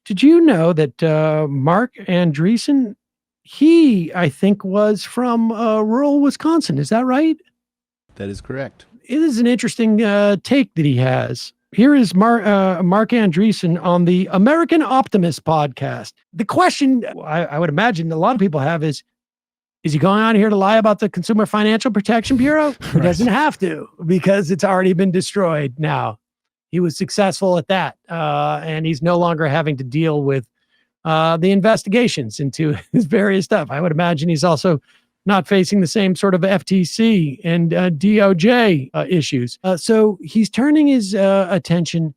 Did you know that Mark Andreessen, he, I think, was from rural Wisconsin? Is that right? That is correct. It is an interesting take that he has. Here is Mark Andreessen on the American Optimist podcast. The question I would imagine a lot of people have is he going on here to lie about the Consumer Financial Protection Bureau? He doesn't have to, because it's already been destroyed now. He was successful at that, and he's no longer having to deal with the investigations into his various stuff. I would imagine he's also not facing the same sort of FTC and DOJ issues. So he's turning his attention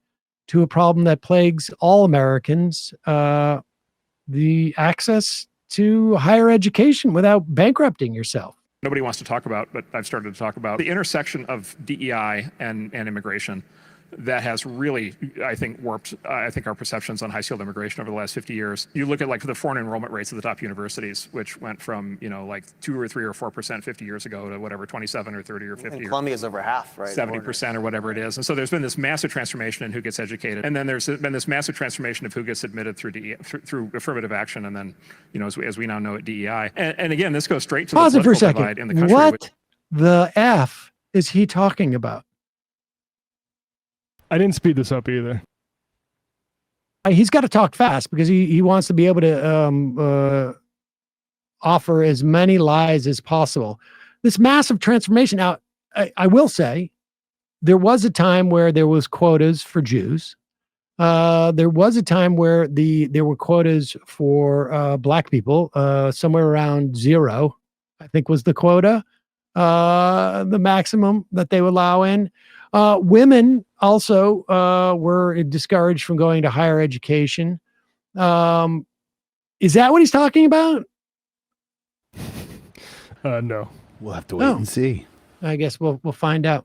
to a problem that plagues all Americans, the access to higher education without bankrupting yourself. Nobody wants to talk about, but I've started to talk about the intersection of DEI and immigration that has really, I think, warped, our perceptions on high-skilled immigration over the last 50 years. You look at like the foreign enrollment rates of the top universities, which went from, like 2 or 3 or 4% 50 years ago to whatever, 27 or 30 or 50. And Columbia's over half, right? 70% or whatever it is. And so there's been this massive transformation in who gets educated. And then there's been this massive transformation of who gets admitted through affirmative action. And then, as we now know it, DEI. And again, this goes straight to Pause the it for a political second. divide in the country. What the F is he talking about? I didn't speed this up either. He's got to talk fast because he wants to be able to offer as many lies as possible. This massive transformation. Now, I will say, there was a time where there was quotas for Jews. There was a time where there were quotas for Black people. Somewhere around 0, I think, was the quota, the maximum that they would allow in. Women also were discouraged from going to higher education. Is that what he's talking about? No. We'll have to wait and see. I guess we'll find out.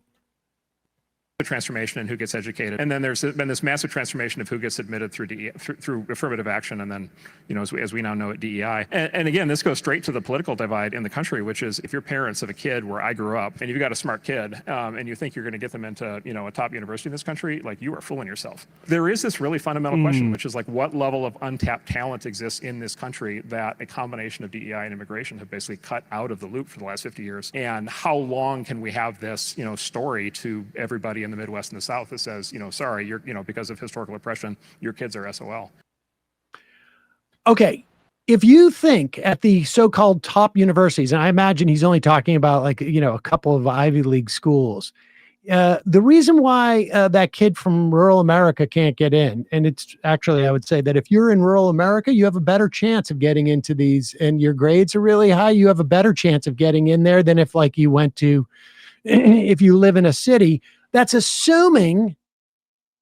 The transformation in who gets educated. And then there's been this massive transformation of who gets admitted through affirmative action. And then, as we now know it, DEI. And again, this goes straight to the political divide in the country, which is if you're parents of a kid where I grew up and you've got a smart kid and you think you're going to get them into, a top university in this country, like, you are fooling yourself. There is this really fundamental question, which is like, what level of untapped talent exists in this country that a combination of DEI and immigration have basically cut out of the loop for the last 50 years? And how long can we have this, story to everybody in the Midwest and the South that says, sorry, you're, because of historical oppression, your kids are SOL. Okay. If you think at the so-called top universities, and I imagine he's only talking about a couple of Ivy League schools, the reason why that kid from rural America can't get in, and it's actually, I would say that if you're in rural America, you have a better chance of getting into these, and your grades are really high, you have a better chance of getting in there than if you went to, if you live in a city. That's assuming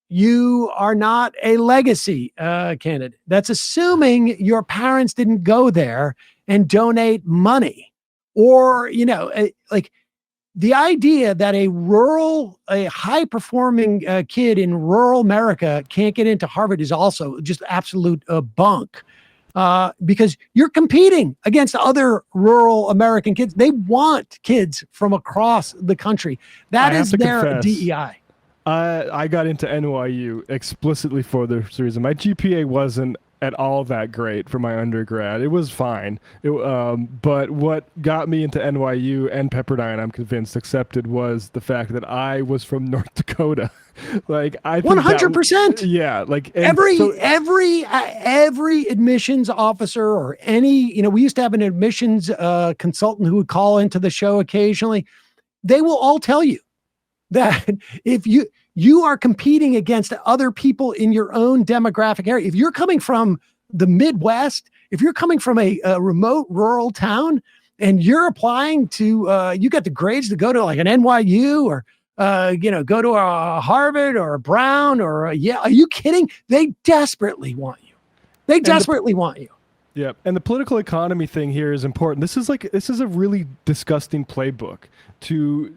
you are not a legacy candidate. That's assuming your parents didn't go there and donate money, or, the idea that a high performing kid in rural America can't get into Harvard is also just absolute bunk. Because you're competing against other rural American kids. They want kids from across the country. That is their DEI. I got into NYU explicitly for this reason. My GPA wasn't at all that great for my undergrad. It was fine. But what got me into NYU and Pepperdine, I'm convinced, accepted, was the fact that I was from North Dakota. I think 100%. Yeah. Every admissions officer or any, we used to have an admissions consultant who would call into the show occasionally. They will all tell you that if you are competing against other people in your own demographic area, if you're coming from the Midwest, if you're coming from a remote rural town and you're applying to, you got the grades to go to like an NYU or, go to a Harvard or a Brown or are you kidding? They desperately want you. They desperately want you. Yeah, and the political economy thing here is important. This is a really disgusting playbook to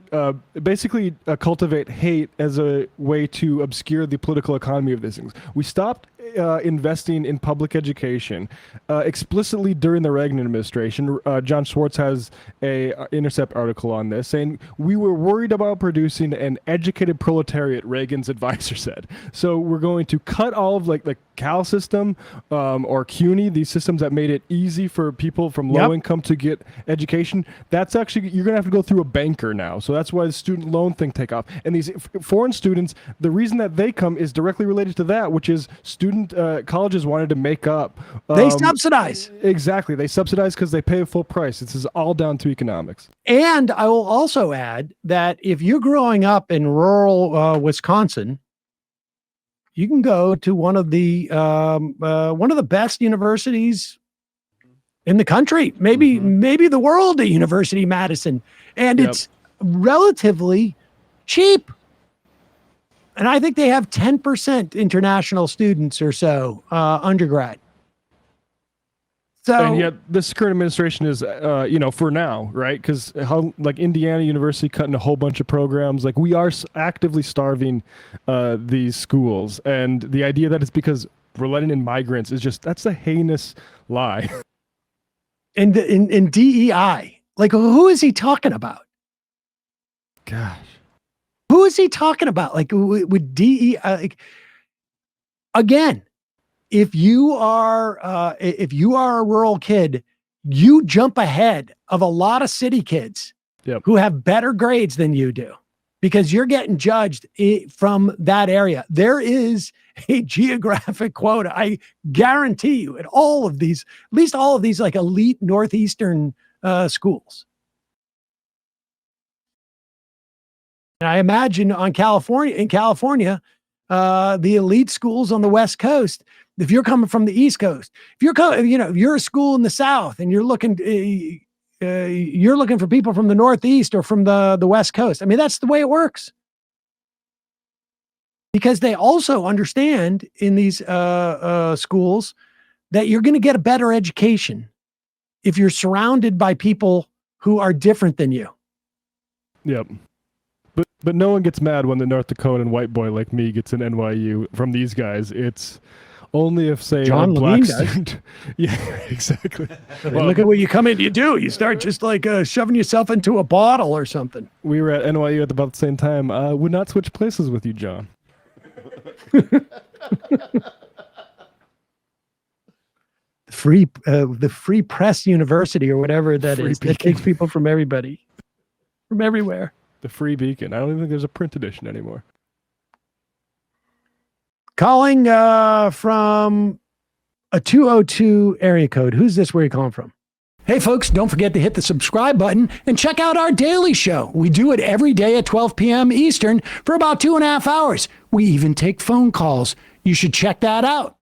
cultivate hate as a way to obscure the political economy of these things. We stopped investing in public education. Explicitly during the Reagan administration, John Schwartz has a Intercept article on this saying, we were worried about producing an educated proletariat, Reagan's advisor said. So we're going to cut all of like the Cal system or CUNY, these systems that made it easy for people from low income to get education. That's actually, you're going to have to go through a banker now. So that's why the student loan thing take off. And these foreign students, the reason that they come is directly related to that, which is colleges wanted to make up. They subsidize. Exactly. They subsidize because they pay a full price. This is all down to economics. And I will also add that if you're growing up in rural Wisconsin, you can go to one of the best universities in the country, maybe the world, at University of Madison, and it's relatively cheap. And I think they have 10% international students or so, undergrad. So, and yet this current administration is, for now, right? Because how, like Indiana University cutting a whole bunch of programs, like we are actively starving these schools. And the idea that it's because we're letting in migrants is just, that's a heinous lie. And in DEI, like who is he talking about? Gosh. Who is he talking about? Like with DEI, like, again, if you are a rural kid, you jump ahead of a lot of city kids who have better grades than you do, because you're getting judged from that area. There is a geographic quota. I guarantee you, at least all of these like elite Northeastern schools. And I imagine in California, the elite schools on the West Coast, if you're coming from the East Coast, if you're a school in the South and you're looking for people from the Northeast or from the West Coast. I mean, that's the way it works. Because they also understand in these schools that you're going to get a better education if you're surrounded by people who are different than you. Yep. But no one gets mad when the North Dakotan white boy like me gets an NYU from these guys. It's only if, say, John a black Levine student. Yeah, exactly. Well, look at what you come in, you do. You start just like shoving yourself into a bottle or something. We were at NYU at about the same time. Would not switch places with you, John. The free press university or whatever that is, that takes people from everybody, from everywhere. The Free Beacon. I don't even think there's a print edition anymore. Calling from a 202 area code. Who's this? Where are you calling from? Hey, folks, don't forget to hit the subscribe button and check out our daily show. We do it every day at 12 p.m. Eastern for about 2.5 hours. We even take phone calls. You should check that out.